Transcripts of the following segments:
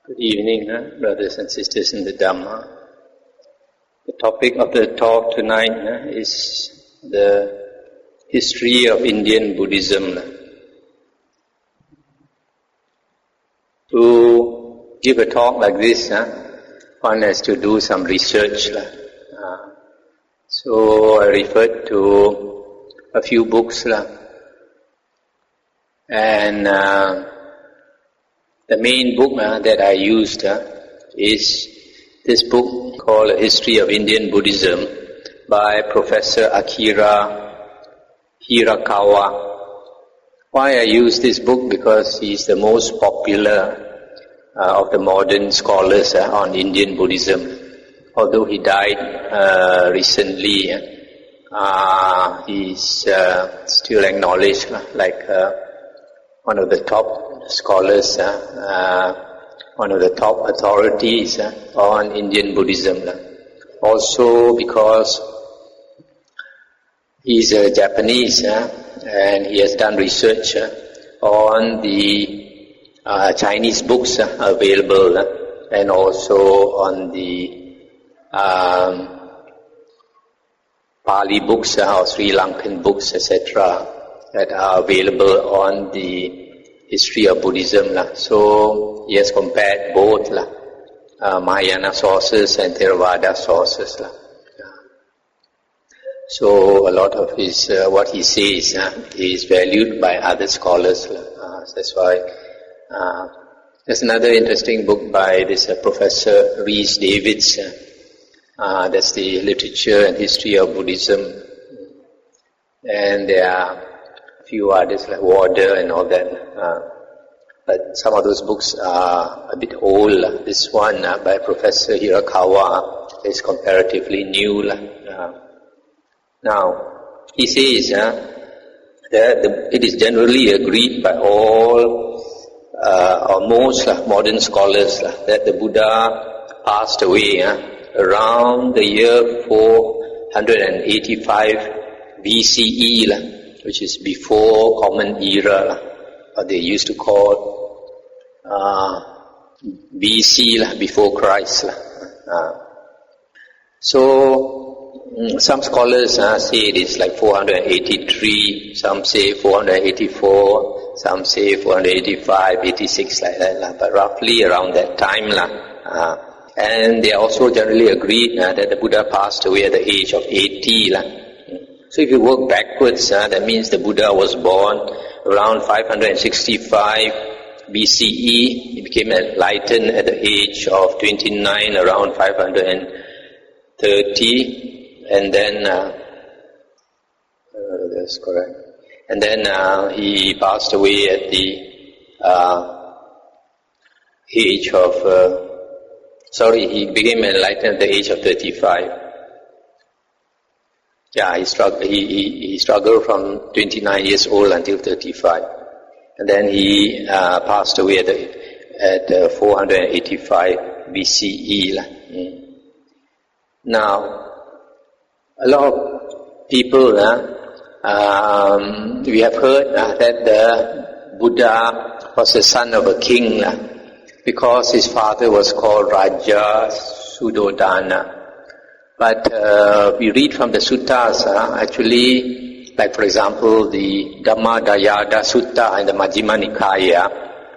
Good evening, brothers and sisters in the Dhamma. The topic of the talk tonight is the history of Indian Buddhism. To give a talk like this, one has to do some research. So I referred to a few books. And the main book that I used is this book called A History of Indian Buddhism by Professor Akira Hirakawa. Why I use this book? Because he's the most popular of the modern scholars on Indian Buddhism. Although he died recently, he's still acknowledged like one of the top scholars, one of the top authorities on Indian Buddhism. Also because he's a Japanese and he has done research on the Chinese books available and also on the Pali books or Sri Lankan books, etc. that are available on the history of Buddhism. So he has compared both Mahayana sources and Theravada sources. So a lot of his what he says is valued by other scholars. That's why there's another interesting book by this Professor Rhys Davids. That's the Literature and History of Buddhism. And there are a few others like Warder and all that. But some of those books are a bit old. This one by Professor Hirakawa is comparatively new. Now, he says that it is generally agreed by all or most modern scholars that the Buddha passed away around the year 485 BCE, which is before Common Era, what they used to call BC, before Christ. So some scholars say it is like 483, some say 484, some say 485, 86, like that, but roughly around that time. And they also generally agreed that the Buddha passed away at the age of 80. So if you work backwards, that means the Buddha was born around 565 BCE. He became enlightened at the age of 29, around 530. And then, that's correct. And then he passed away at the age of, he became enlightened at the age of 35. Yeah, he struggled from 29 years old until 35. And then he passed away at 485 BCE. Now, a lot of people, we have heard that the Buddha was the son of a king because his father was called Raja Suddhodana. But we read from the suttas, actually, like for example, the Dhammadayada Sutta in the Majjhima Nikaya,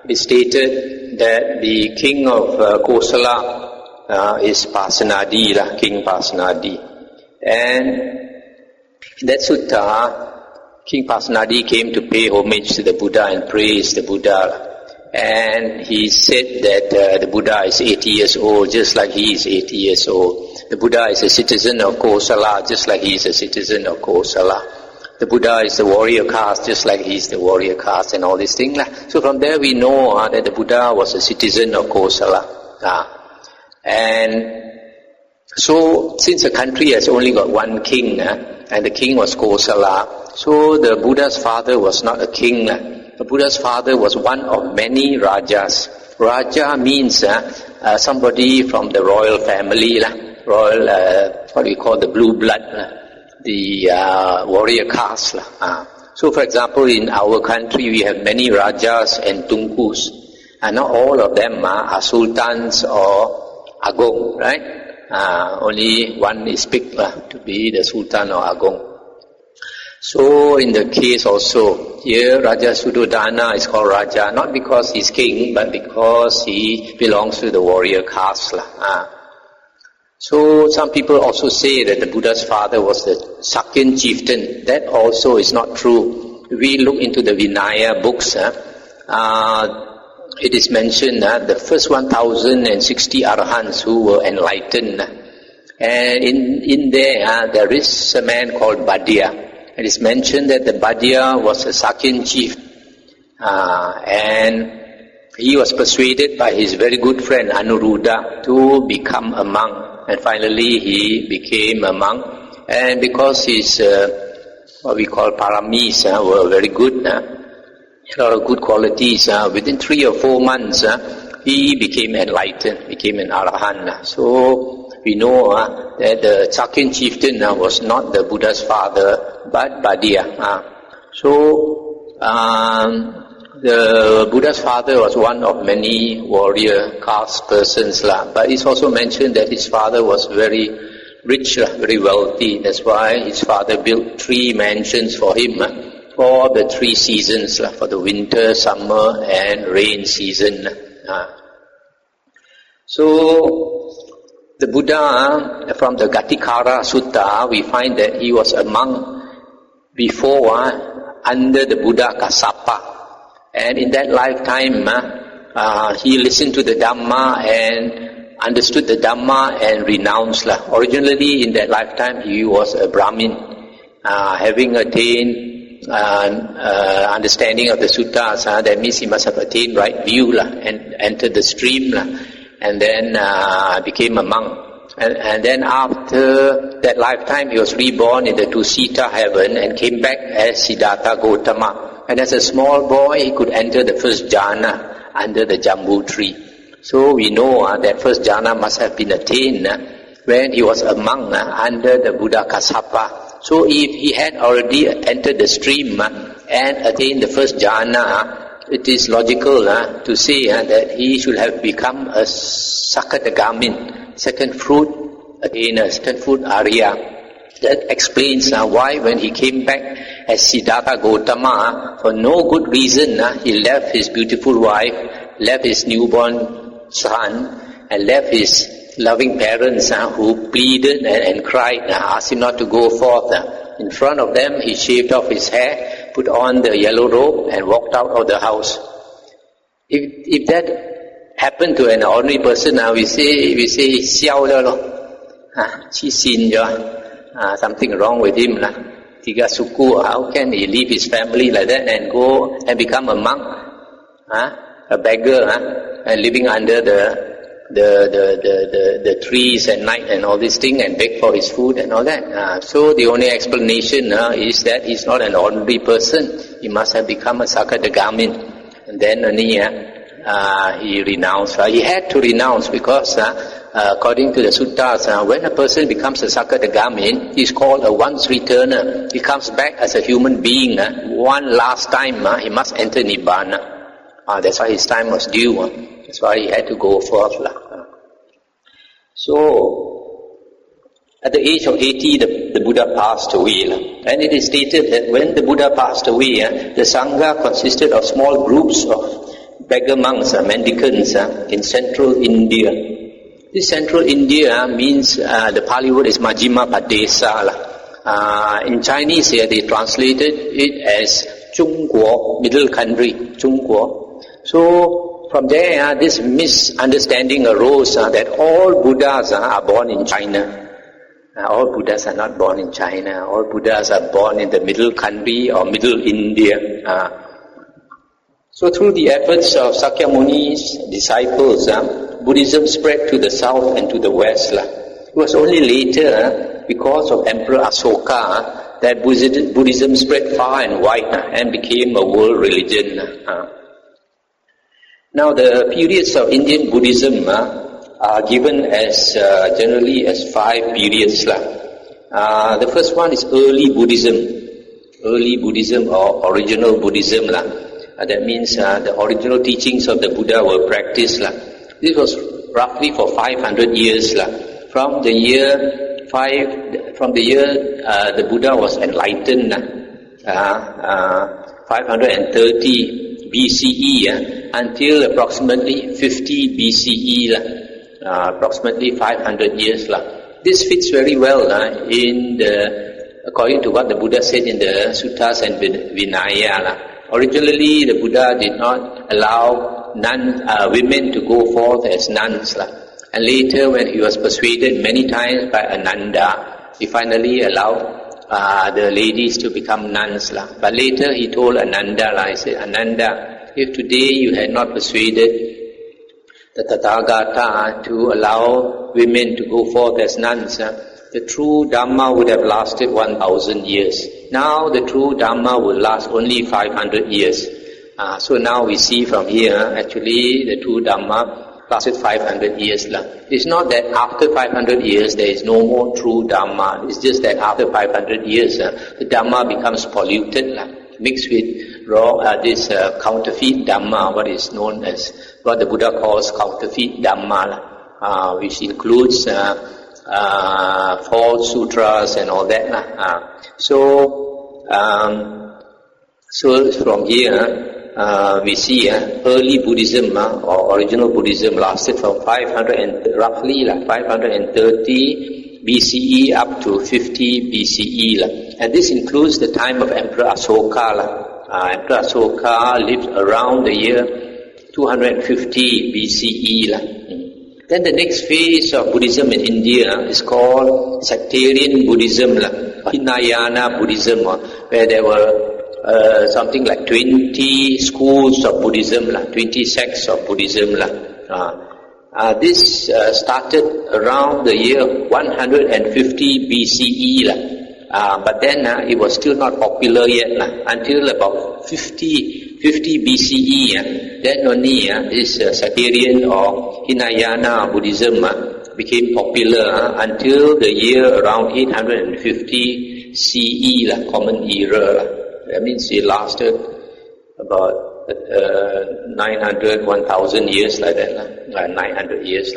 it stated that the king of Kosala is Pasenadi, King Pasenadi. And in that sutta, King Pasenadi came to pay homage to the Buddha and praise the Buddha. And he said that the Buddha is 80 years old, just like he is 80 years old. The Buddha is a citizen of Kosala, just like he is a citizen of Kosala. The Buddha is the warrior caste, just like he is the warrior caste, and all these things. So from there we know that the Buddha was a citizen of Kosala. And so since a country has only got one king, and the king was Kosala, so the Buddha's father was not a king. The Buddha's father was one of many Rajas. Raja means somebody from the royal family, royal, what we call the blue blood, the warrior caste. So for example, in our country we have many Rajas and Tunkus. And not all of them are sultans or agong, right? Only one is picked to be the sultan or agong. So in the case also, here Raja Suddhodana is called Raja, not because he's king, but because he belongs to the warrior caste. So some people also say that the Buddha's father was the Sakyan chieftain. That also is not true. If we look into the Vinaya books, it is mentioned that the first 1060 arahants who were enlightened, and in there is a man called Badya. It is mentioned that the Badya was a Sakyan chief, and he was persuaded by his very good friend Anuruddha to become a monk, and finally he became a monk. And because his what we call paramis were very good, a lot of good qualities, within 3 or 4 months he became enlightened, became an arahant. So we know that the Sakyan chieftain was not the Buddha's father, but Badya. So the Buddha's father was one of many warrior caste persons, but it's also mentioned that his father was very rich, very wealthy. That's why his father built 3 mansions for him for the 3 seasons, for the winter, summer and rain season. So the Buddha, from the Gatikara Sutta, we find that he was a monk before, under the Buddha Kassapa. And in that lifetime, he listened to the Dhamma and understood the Dhamma and renounced. Originally, in that lifetime, he was a Brahmin, having attained understanding of the suttas. That means he must have attained right view and entered the stream. And then became a monk. And then after that lifetime, he was reborn in the Tusita heaven and came back as Siddhartha Gautama. And as a small boy, he could enter the first jhana under the Jambu tree. So we know that first jhana must have been attained when he was a monk under the Buddha Kassapa. So if he had already entered the stream and attained the first jhana, it is logical to say that he should have become a Sakadagamin, second fruit attainer, second fruit Arya. That explains why when he came back as Siddhartha Gautama, for no good reason, he left his beautiful wife, left his newborn son, and left his loving parents who pleaded and cried, asked him not to go forth. In front of them, he shaved off his hair, put on the yellow robe and walked out of the house. If that happened to an ordinary person, we say xiao le lo, chi sin jo, something wrong with him lah. Tiga suku, how can he leave his family like that and go and become a monk, a beggar, and living under the trees at night and all these things and beg for his food and all that. So the only explanation is that he's not an ordinary person. He must have become a Sakadagamin. And then only he renounced. He had to renounce because according to the suttas, when a person becomes a Sakadagamin, he's called a once returner. He comes back as a human being. One last time, he must enter Nibbana. That's why his time was due. That's why he had to go forth. So, at the age of 80, the Buddha passed away. And it is stated that when the Buddha passed away, the Sangha consisted of small groups of beggar monks, mendicants, in central India. This central India means, the Pali word is Majjhima Padesa. In Chinese here, they translated it as Zhongguo, middle country, Zhongguo. So, from there, this misunderstanding arose that all Buddhas are born in China. All Buddhas are not born in China. All Buddhas are born in the middle country or middle India. So through the efforts of Sakyamuni's disciples, Buddhism spread to the south and to the west. It was only later, because of Emperor Asoka, that Buddhism spread far and wide and became a world religion. Now the periods of Indian Buddhism are given as generally as 5 periods. The first one is early Buddhism or original Buddhism. That means the original teachings of the Buddha were practiced. This was roughly for 500 years. From the year the Buddha was enlightened, 530 BCE until approximately 50 BCE, approximately 500 years. This fits very well according to what the Buddha said in the Suttas and Vinaya. Originally, the Buddha did not allow women to go forth as nuns. And later, when he was persuaded many times by Ananda, he finally allowed the ladies to become nuns. But later he told Ananda, he said, Ananda, if today you had not persuaded the Tathagata to allow women to go forth as nuns, the true Dhamma would have lasted 1,000 years. Now the true Dhamma will last only 500 years. So now we see from here, actually the true Dhamma lasted 500 years. It's not that after 500 years there is no more true Dhamma. It's just that after 500 years the Dhamma becomes polluted, mixed with this counterfeit Dhamma, what is known as, what the Buddha calls counterfeit Dhamma, which includes false sutras and all that. So from here we see early Buddhism or original Buddhism lasted from roughly 530 BCE up to 50 BCE. And this includes the time of Emperor Asoka. Emperor Asoka lived around the year 250 BCE. Then the next phase of Buddhism in India is called sectarian Buddhism, Hinayana Buddhism, where there were something like 20 schools of Buddhism, 20 sects of Buddhism. This started around the year 150 BCE, but then it was still not popular yet until about 50 BCE. Then only this sectarian or Hinayana Buddhism became popular until the year around 850 CE, Common Era. That means it lasted about 900, 1,000 years like that, 900 years.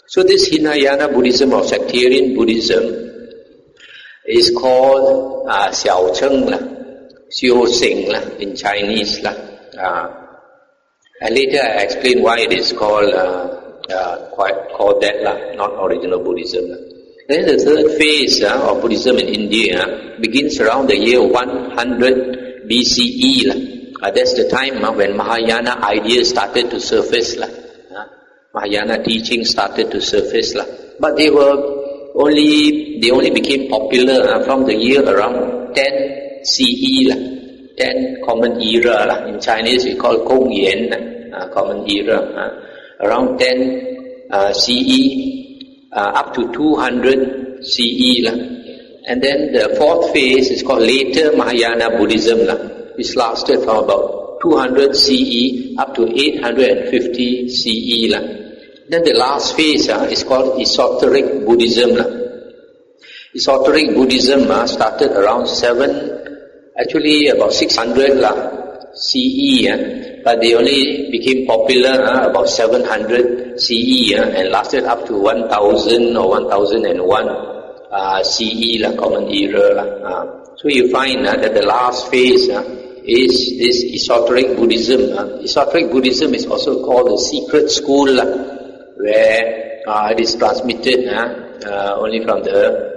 So this Hinayana Buddhism or sectarian Buddhism is called Xiao Cheng, Xiao Seng in Chinese. And later I explain why it is called that, not original Buddhism. Then the third phase of Buddhism in India begins around the year 100 BCE. That's the time when Mahayana ideas started to surface. Mahayana teaching started to surface. But they only became popular from the year around 10 CE, 10 Common Era. In Chinese we call Gong Yan, Common Era. Around 10 CE. Up to 200 CE. And then the fourth phase is called later Mahayana Buddhism, which lasted from about 200 CE up to 850 CE. Then the last phase is called esoteric Buddhism. Esoteric Buddhism started around about 600 CE, but they only became popular about 700 CE and lasted up to 1000 or 1001 CE, Common Era. So you find that the last phase is this esoteric Buddhism. Esoteric Buddhism is also called the secret school, where it is transmitted only from the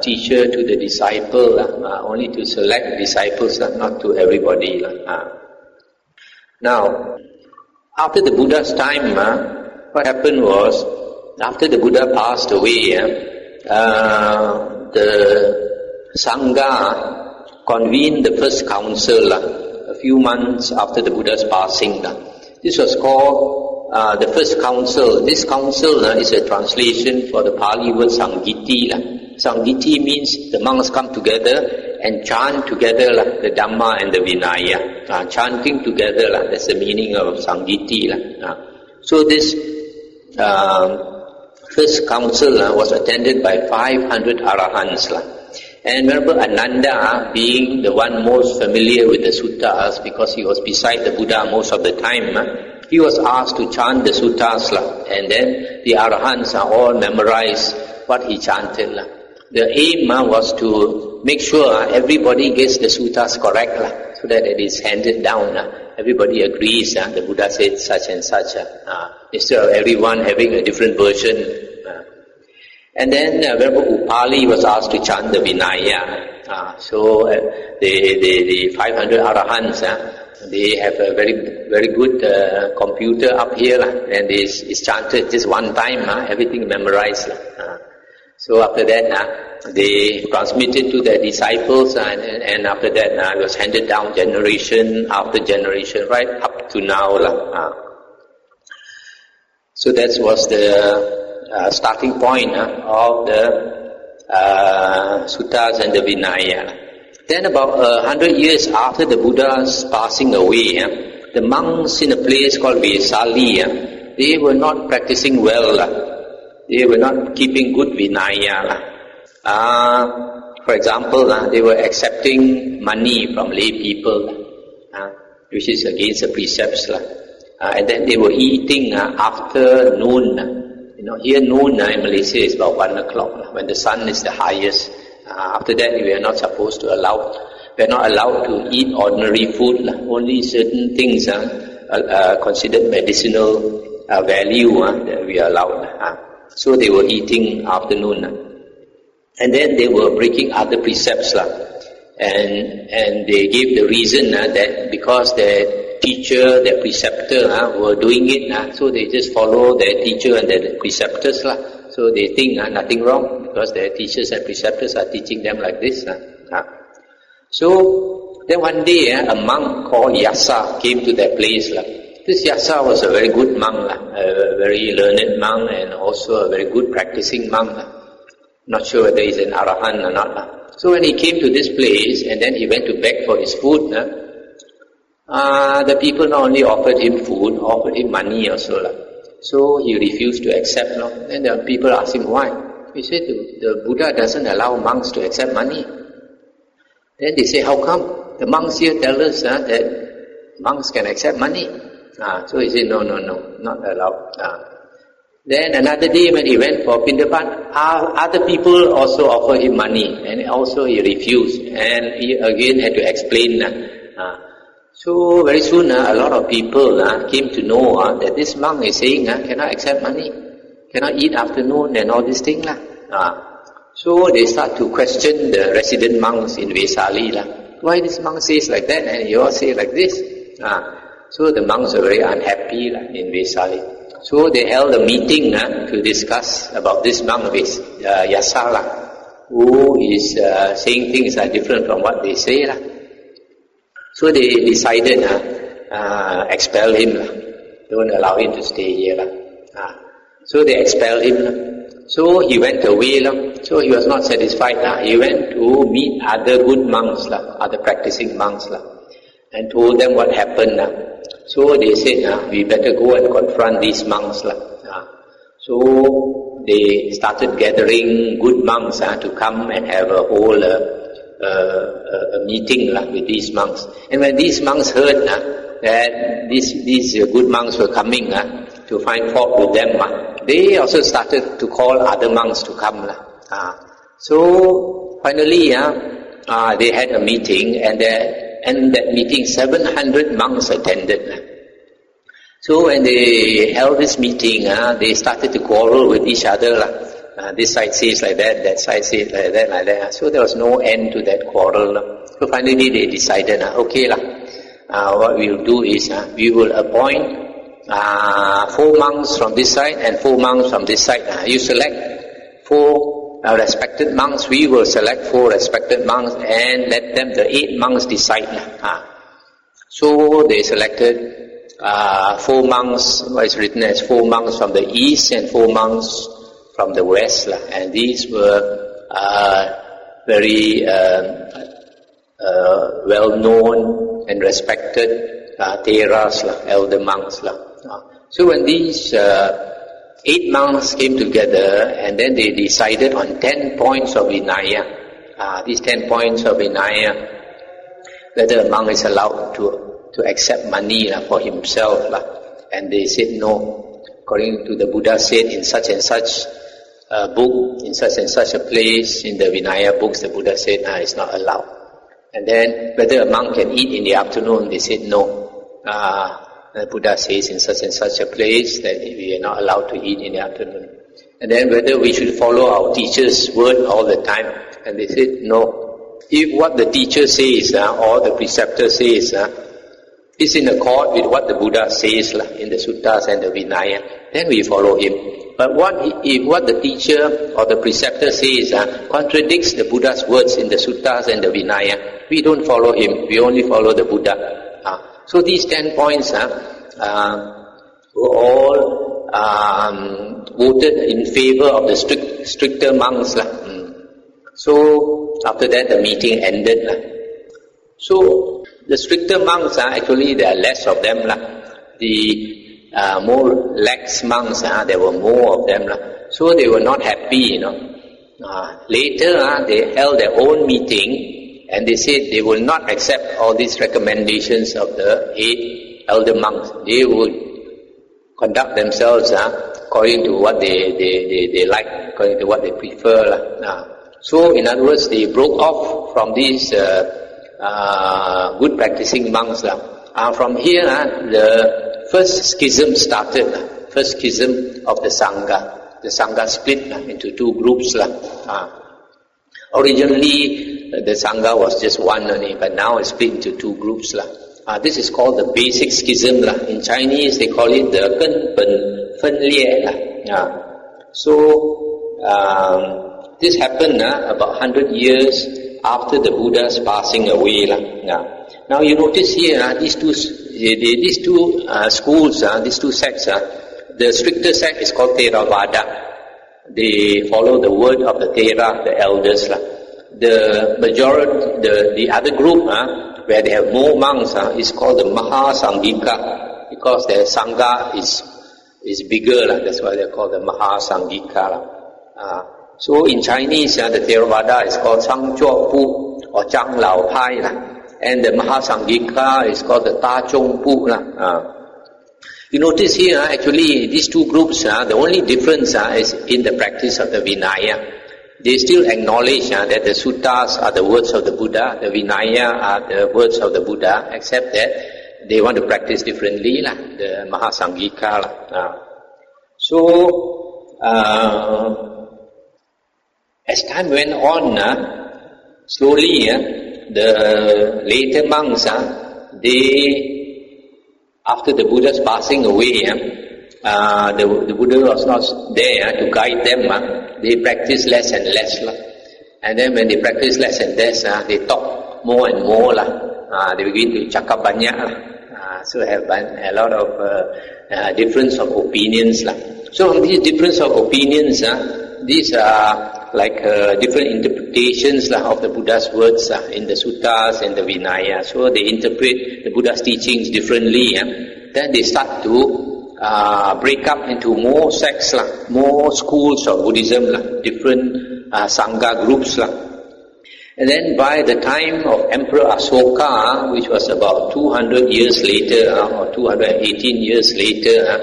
teacher to the disciple, only to select disciples, not to everybody. Now, after the Buddha's time, what happened was, after the Buddha passed away, the Sangha convened the first council a few months after the Buddha's passing. This was called the first council. This council is a translation for the Pali word Sanghiti. Sanghiti means the monks come together and chant together the Dhamma and the Vinaya. Chanting together, that's the meaning of Sanghiti. So this first council was attended by 500 Arahants. And remember Ananda, being the one most familiar with the suttas, because he was beside the Buddha most of the time, he was asked to chant the suttas, and then the Arahants all memorized what he chanted. The aim was to make sure everybody gets the suttas correct, so that it is handed down. Everybody agrees, the Buddha said such and such, instead of everyone having a different version. And then remember Upali was asked to chant the Vinaya. So the 500 Arahants, they have a very good computer up here, and it's chanted just one time, everything memorized. So after that, they transmitted to their disciples, and after that, it was handed down generation after generation, right up to now. So that was the starting point of the suttas and the Vinaya. Then about 100 years after the Buddha's passing away, the monks in a place called Vesali, they were not practicing well. They were not keeping good Vinaya. For example, they were accepting money from lay people, which is against the precepts. And then they were eating after noon. Here noon in Malaysia is about 1 o'clock, when the sun is the highest. After that, we are not supposed to allow. We are not allowed to eat ordinary food. Only certain things considered medicinal value that we are allowed. So they were eating afternoon, and then they were breaking other precepts, and they gave the reason that because their teacher, their preceptor were doing it, so they just follow their teacher and their preceptors. So they think nothing wrong because their teachers and preceptors are teaching them like this. So then one day a monk called Yasa came to their place. This Yasa was a very good monk, a very learned monk, and also a very good practicing monk. Not sure whether he's an Arahant or not. So when he came to this place and then he went to beg for his food, the people not only offered him food, offered him money also. So he refused to accept. And the people asked him why. He said the Buddha doesn't allow monks to accept money. Then they say, how come? The monks here tell us that monks can accept money. So he said, no, not allowed. Then another day when he went for Pindapat, other people also offered him money, and also he refused, and he again had to explain. So very soon a lot of people came to know that this monk is saying cannot accept money, cannot eat afternoon and all these things. So they start to question the resident monks in Vesali. Why this monk says like that and you all say like this? So the monks are very unhappy in Vesali. So they held a meeting to discuss about this monk Yasa, who is saying things are different from what they say. So they decided expel him. Don't allow him to stay here. So they expelled him. So he went away. So he was not satisfied. He went to meet other good monks, other practicing monks, and told them what happened. So they said, we better go and confront these monks. So they started gathering good monks to come and have a whole a meeting with these monks. And when these monks heard that these good monks were coming to find fault with them, they also started to call other monks to come. So finally they had a meeting, and that meeting 700 monks attended. So when they held this meeting, they started to quarrel with each other. This side says like that side says like that. So there was no end to that quarrel. So finally they decided, okay, what we will do is we will appoint 4 monks from this side and 4 monks from this side. You select 4 respected monks, we will select 4 respected monks and let them, the 8 monks, decide. So they selected 4 monks, what is written as 4 monks from the east and 4 monks from the west, and these were very well-known and respected Theras, elder monks. So when these 8 monks came together, and then they decided on 10 points of Vinaya. these 10 points of Vinaya, whether a monk is allowed to accept money for himself. And they said no. According to the Buddha said in such and such book, in such and such a place, in the Vinaya books, the Buddha said it's not allowed. And then whether a monk can eat in the afternoon, they said no. The Buddha says in such and such a place that we are not allowed to eat in the afternoon. And then whether we should follow our teacher's word all the time, and they said no. If what the teacher says or the preceptor says is in accord with what the Buddha says in the suttas and the Vinaya, then we follow him. But if what the teacher or the preceptor says contradicts the Buddha's words in the suttas and the Vinaya, we don't follow him, we only follow the Buddha. So these 10 points were all voted in favor of the stricter monks. So after that the meeting ended. So the stricter monks, actually there are less of them. The more lax monks, there were more of them. So they were not happy, Later they held their own meeting, and they said they will not accept all these recommendations of the 8 elder monks. They would conduct themselves according to what they like, according to what they prefer. So in other words, they broke off from these good practicing monks. From here, the first schism started, first schism of the Sangha. The Sangha split into 2 groups. Originally, the Sangha was just one only, but now it's split into 2 groups. This is called the basic schism. In Chinese, they call it the Gen Pen Fen Lie. So, this happened about 100 years after the Buddha's passing away. Now you notice here, these two schools, these 2 sects, the stricter sect is called Theravada. They follow the word of the Thera, the elders. The majority, the other group, where they have more monks, is called the Mahasangika, because their Sangha is bigger. That's why they're called the Mahasangika. So in Chinese, the Theravada is called Sang Chuo Pu or Chang Lao Pai, and the Mahasangika is called the Ta Chong Pu. You notice here, actually, these 2 groups, the only difference is in the practice of the Vinaya. They still acknowledge that the suttas are the words of the Buddha, the Vinaya are the words of the Buddha, except that they want to practice differently, the Mahasangika. So, as time went on, slowly, the later monks, after the Buddha's passing away, the Buddha was not there to guide them. They practiced less and less. And then when they practiced less and less, they talk more and more. They begin to cakap banyak. So have a lot of difference of opinions. So from these difference of opinions, these are like different interpretations of the Buddha's words in the suttas and the Vinaya. So they interpret the Buddha's teachings differently. Then they start to break up into more sects, more schools of Buddhism, different Sangha groups. And then by the time of Emperor Asoka, which was about 200 years later, or 218 years later,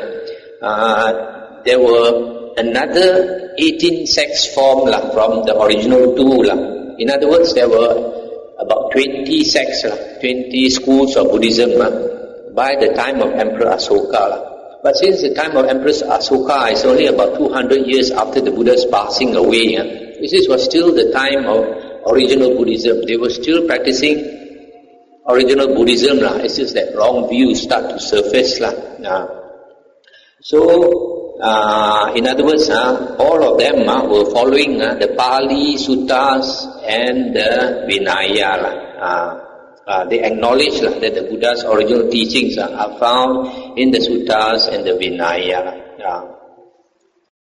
there were another 18 sects formed from the original 2. In other words, there were about 20 sects, 20 schools of Buddhism by the time of Emperor Asoka. But since the time of Emperor Asoka is only about 200 years after the Buddha's passing away, this was still the time of original Buddhism. They were still practicing original Buddhism. It's just that wrong views start to surface. So, in other words, all of them were following the Pali Suttas and the Vinaya. They acknowledge that the Buddha's original teachings are found in the Suttas and the Vinaya.